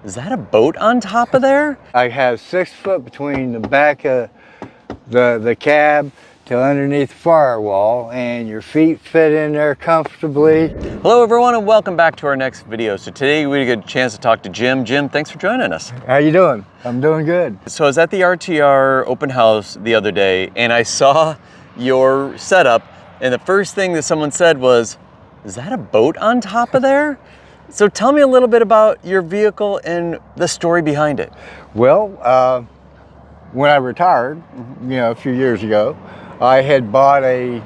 Is that a boat on top of there? I have 6 foot between the back of the cab to underneath the firewall, and your feet fit in there comfortably. Hello everyone, and welcome back to our next video. So today we get a chance to talk to Jim. Jim, thanks for joining us. How you doing? I'm doing good. So I was at the RTR open house the other day and I saw your setup, and the first thing that someone said was, is that a boat on top of there? So tell me a little bit about your vehicle and the story behind it. Well, when I retired, a few years ago, I had bought a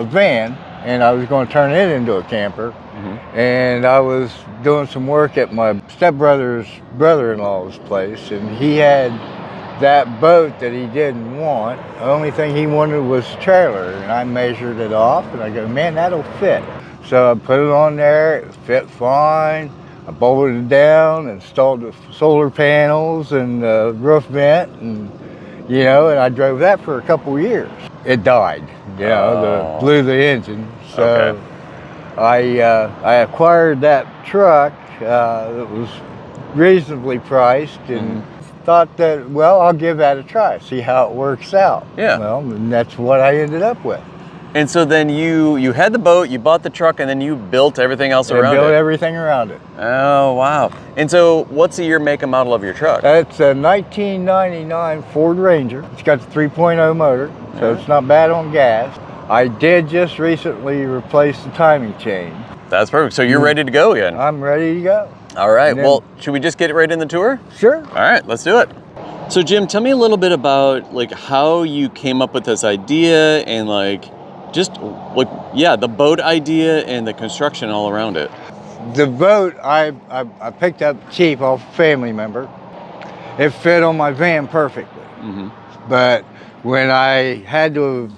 van and I was going to turn it into a camper. And I was doing some work at my stepbrother's brother-in-law's place, and he had that boat that he didn't want. The only thing he wanted was a trailer, and I measured it off and I go, man, that'll fit. So I put it on there, it fit fine. I bolted it down, installed the solar panels and the roof vent, and and I drove that for a couple years. It died, blew the engine. So Okay. I acquired that truck that was reasonably priced, and thought that, well, I'll give that a try, see how it works out. Yeah. Well, and that's what I ended up with. And so then you had the boat, you bought the truck, and then you built everything else around it. I built everything around it. Oh, wow. And so what's the year, make, and model of your truck? It's a 1999 Ford Ranger. It's got the 3.0 motor, so it's not bad on gas. I did just recently replace the timing chain. That's perfect. So you're ready to go again? I'm ready to go. All right. Then, well, should we just get right in the tour? Sure. All right, let's do it. So Jim, tell me a little bit about how you came up with this idea and the boat idea and the construction all around it. The boat I picked up cheap off a family member. It fit on my van perfectly. But when I had to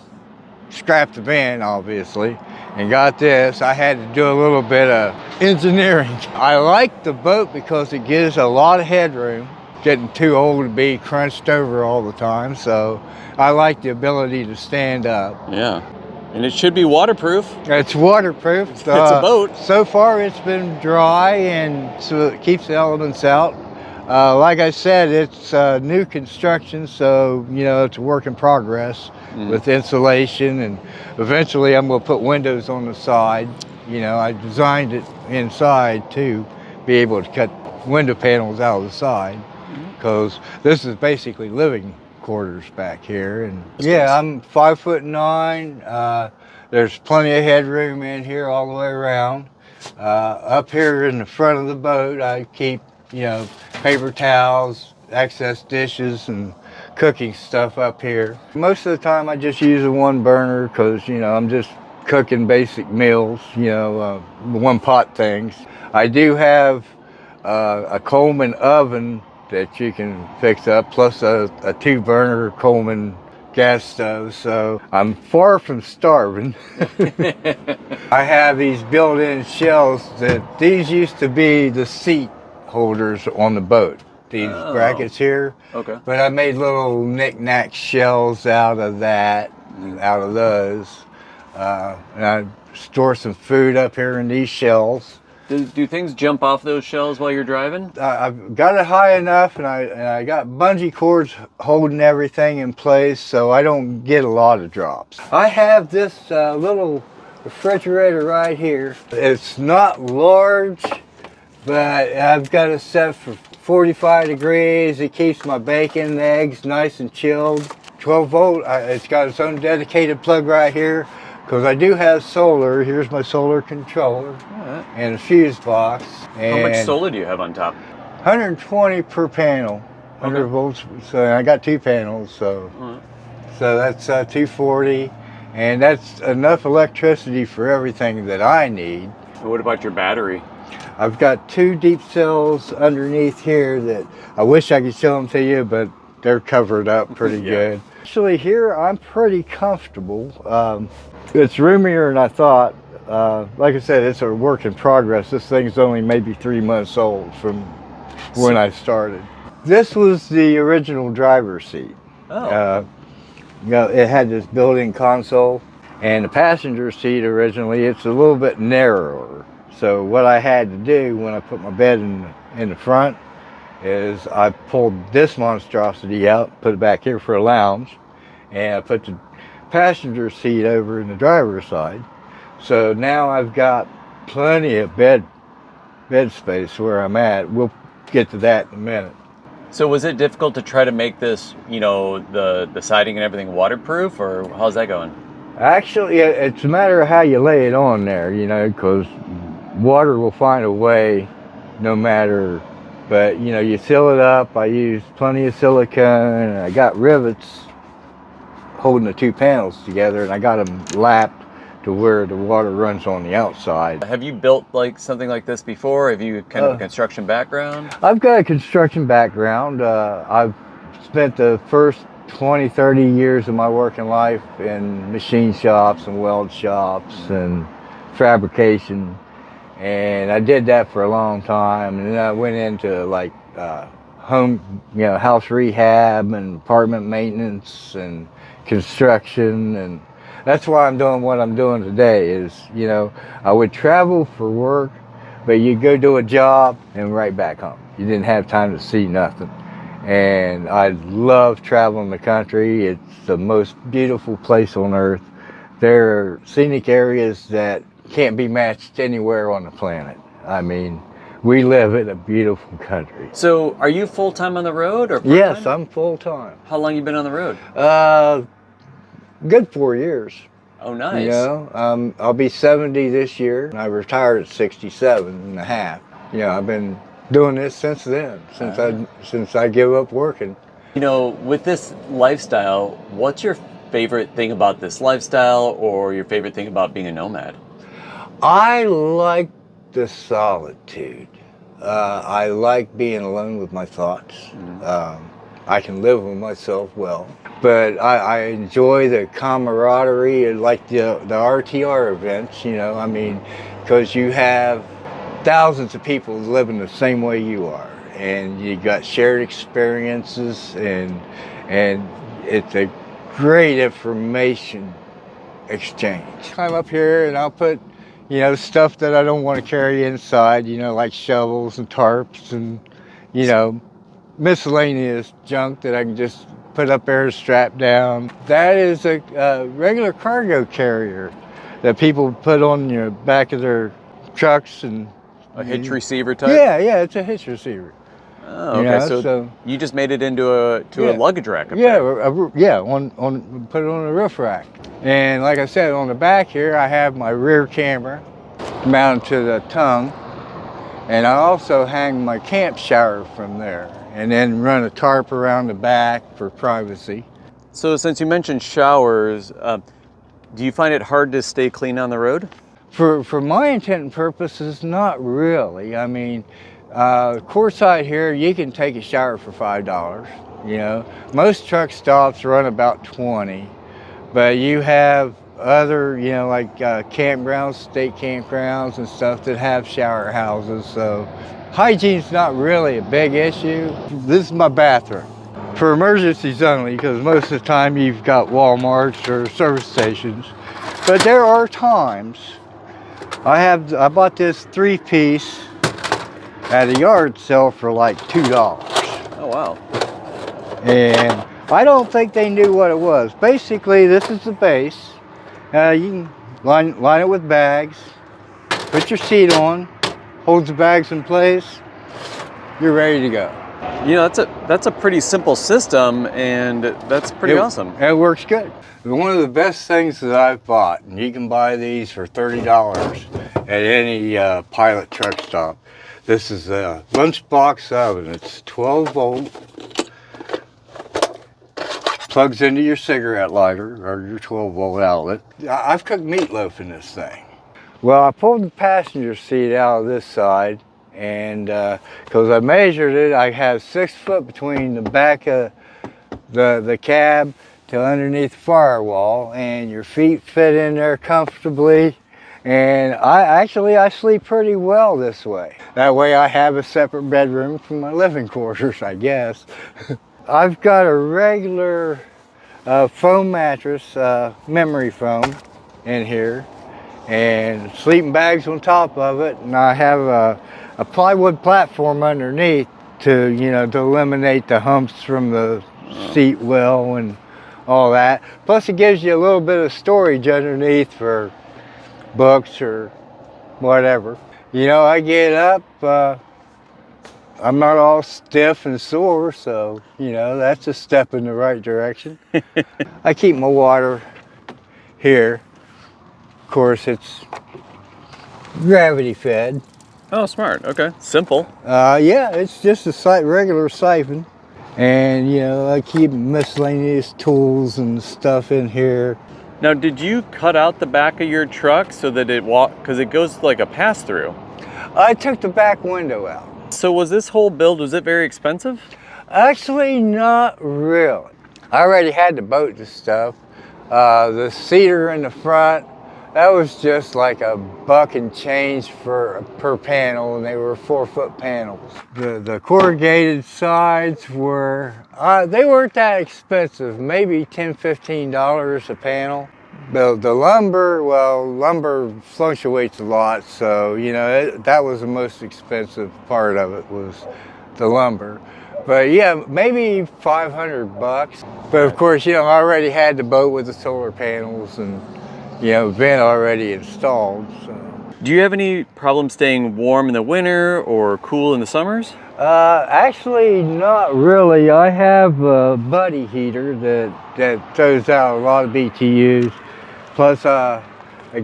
scrap the van, obviously, and got this, I had to do a little bit of engineering. I like the boat because it gives a lot of headroom. Getting too old to be crunched over all the time, so I like the ability to stand up. Yeah. And it should be waterproof. It's waterproof. It's a boat. So far it's been dry, and so it keeps the elements out. Like I said, it's new construction, so it's a work in progress with insulation, and eventually I'm going to put windows on the side. I designed it inside to be able to cut window panels out of the side, because this is basically living quarters back here. And I'm 5'9". There's plenty of headroom in here all the way around. Up here in the front of the boat, I keep paper towels, excess dishes, and cooking stuff up here. Most of the time I just use a one burner because I'm just cooking basic meals, one pot things. I do have a Coleman oven that you can fix up, plus a 2-burner Coleman gas stove, so I'm far from starving. I have these built-in shelves these used to be the seat holders on the boat. These brackets here. Okay. But I made little knick-knack shelves out of those. And I store some food up here in these shelves. Do things jump off those shelves while you're driving? I've got it high enough, and I got bungee cords holding everything in place, so I don't get a lot of drops. I have this little refrigerator right here. It's not large, but I've got it set for 45 degrees. It keeps my bacon and eggs nice and chilled. 12 volt, it's got its own dedicated plug right here. Because I do have solar. Here's my solar controller and a fuse box. And how much solar do you have on top? 120 per panel, 100 volts. So I got 2 panels, so that's 240, and that's enough electricity for everything that I need. What about your battery? I've got 2 deep cells underneath here that I wish I could show them to you, but they're covered up pretty good. Actually, here I'm pretty comfortable. It's roomier than I thought. Like I said, it's a work in progress. This thing's only maybe 3 months old from when I started. This was the original driver's seat. It had this built-in console, and the passenger seat originally, it's a little bit narrower. So what I had to do when I put my bed in the front is I pulled this monstrosity out, put it back here for a lounge, and I put the passenger seat over in the driver's side. So now I've got plenty of bed space where I'm at. We'll get to that in a minute. So was it difficult to try to make this, you know, the siding and everything waterproof, or how's that going? Actually, it's a matter of how you lay it on there, you know, because water will find a way no matter, but you know, you seal it up. I used plenty of silicone, and I got rivets holding the two panels together, and I got them lapped to where the water runs on the outside. Have you built like something like this before? Have you kind of a construction background? I've got a construction background. I've spent the first 20, 30 years of my working life in machine shops and weld shops and fabrication. And I did that for a long time. And then I went into like home, you know, house rehab and apartment maintenance and construction. And that's why I'm doing what I'm doing today is, you know, I would travel for work, but you go do a job and right back home. You didn't have time to see nothing. And I love traveling the country. It's the most beautiful place on earth. There are scenic areas that can't be matched anywhere on the planet. I mean, we live in a beautiful country. So are you full-time on the road or part-time? Yes, I'm full-time. How long you been on the road? Good 4 years. Oh, nice. You know, I'll be 70 this year. I retired at 67 and a half. You know, I've been doing this since then, since I gave up working. You know, with this lifestyle, what's your favorite thing about this lifestyle, or your favorite thing about being a nomad? I like the solitude. I like being alone with my thoughts. I can live with myself well, but I enjoy the camaraderie, like the RTR events, you know, I mean, because you have thousands of people living the same way you are, and you got shared experiences, and it's a great information exchange. I'm up here and I'll put, you know, stuff that I don't want to carry inside, you know, like shovels and tarps and, you know, miscellaneous junk that I can just put up there and strap down. That is a regular cargo carrier that people put on your back of their trucks. And a hitch receiver type? Yeah, it's a hitch receiver. Oh, okay. So you just made it into a luggage rack up there. Put it on a roof rack. And like I said, on the back here, I have my rear camera mounted to the tongue, and I also hang my camp shower from there, and then run a tarp around the back for privacy. So since you mentioned showers, do you find it hard to stay clean on the road? For my intent and purposes, not really. I mean, courtside here, you can take a shower for $5. You know, most truck stops run about 20, but you have other, you know, like campgrounds, state campgrounds and stuff that have shower houses. So hygiene's not really a big issue. This is my bathroom. For emergencies only, because most of the time you've got Walmarts or service stations. But there are times, I bought this 3-piece at a yard sale for like $2. Oh, wow. And I don't think they knew what it was. Basically, this is the base. You can line it with bags, put your seat on, holds the bags in place, you're ready to go. You know, that's a pretty simple system, and that's pretty awesome. It works good. One of the best things that I've bought, and you can buy these for $30 at any Pilot truck stop. This is a lunchbox oven. It's 12 volt. Plugs into your cigarette lighter or your 12 volt outlet. I've cooked meatloaf in this thing. Well, I pulled the passenger seat out of this side, and because I measured it, I have 6 foot between the back of the cab to underneath the firewall, and your feet fit in there comfortably. And I sleep pretty well this way. That way I have a separate bedroom from my living quarters, I guess. I've got a regular foam mattress, memory foam in here, and sleeping bags on top of it, and I have a plywood platform underneath to, you know, to eliminate the humps from the seat well and all that. Plus it gives you a little bit of storage underneath for books or whatever. You know, I get up, I'm not all stiff and sore, so, you know, that's a step in the right direction. I keep my water here. Of course, it's gravity fed. Oh, smart. Okay. Simple. Yeah, it's just a regular siphon. And, you know, I keep miscellaneous tools and stuff in here. Now, did you cut out the back of your truck so that because it goes like a pass-through? I took the back window out. So was this whole build, was it very expensive? Actually, not really. I already had the boat and stuff. The cedar in the front, that was just like a buck and change per panel, and they were 4-foot panels. The corrugated sides were, they weren't that expensive, maybe $10, $15 a panel. The lumber, well, lumber fluctuates a lot, so, you know, that was the most expensive part of it, was the lumber. But yeah, maybe 500 bucks. But of course, you know, I already had the boat with the solar panels and, you know, vent already installed. So. Do you have any problem staying warm in the winter or cool in the summers? Actually, not really. I have a buddy heater that throws out a lot of BTUs, plus a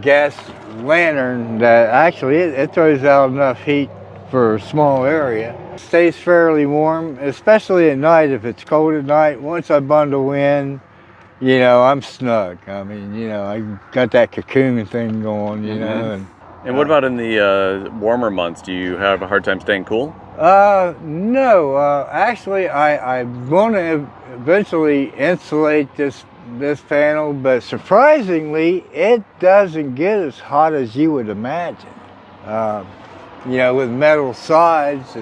gas lantern that actually it throws out enough heat for a small area. It stays fairly warm, especially at night. If it's cold at night, once I bundle in, you know, I'm snug. I mean, you know, I got that cocoon thing going, you know. And what about in the warmer months? Do you have a hard time staying cool? No. Actually, I want to eventually insulate this panel, but surprisingly, it doesn't get as hot as you would imagine. You know, with metal sides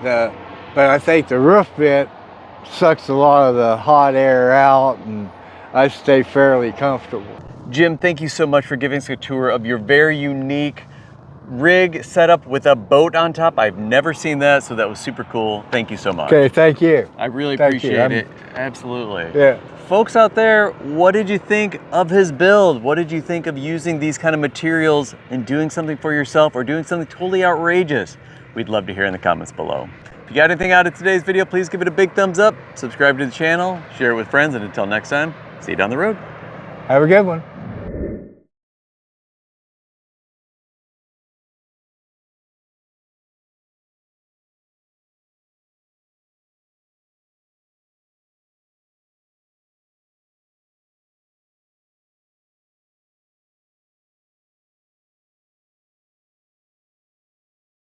but I think the roof vent sucks a lot of the hot air out, and I stay fairly comfortable. Jim, thank you so much for giving us a tour of your very unique rig setup with a boat on top. I've never seen that, so that was super cool. Thank you so much. Okay, thank you. I really appreciate it. Absolutely. Yeah. Folks out there, what did you think of his build? What did you think of using these kind of materials and doing something for yourself or doing something totally outrageous? We'd love to hear in the comments below. If you got anything out of today's video, please give it a big thumbs up, subscribe to the channel, share it with friends, and until next time, see you down the road. Have a good one.